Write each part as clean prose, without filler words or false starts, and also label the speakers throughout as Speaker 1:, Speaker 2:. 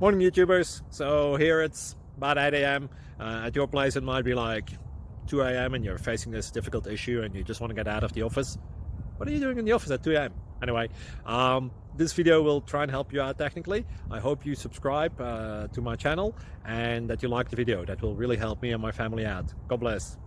Speaker 1: Morning YouTubers. So here it's about 8 a.m. At your place it might be like 2 a.m. and you're facing this difficult issue and you just want to get out of the office. What are you doing in the office at 2 a.m.? Anyway, this video will try and help you out technically. I hope you subscribe to my channel and that you like the video. That will really help me and my family out. God bless.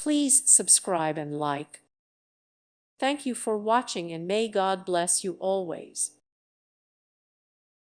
Speaker 2: Please subscribe and like. Thank you for watching and may God bless you always.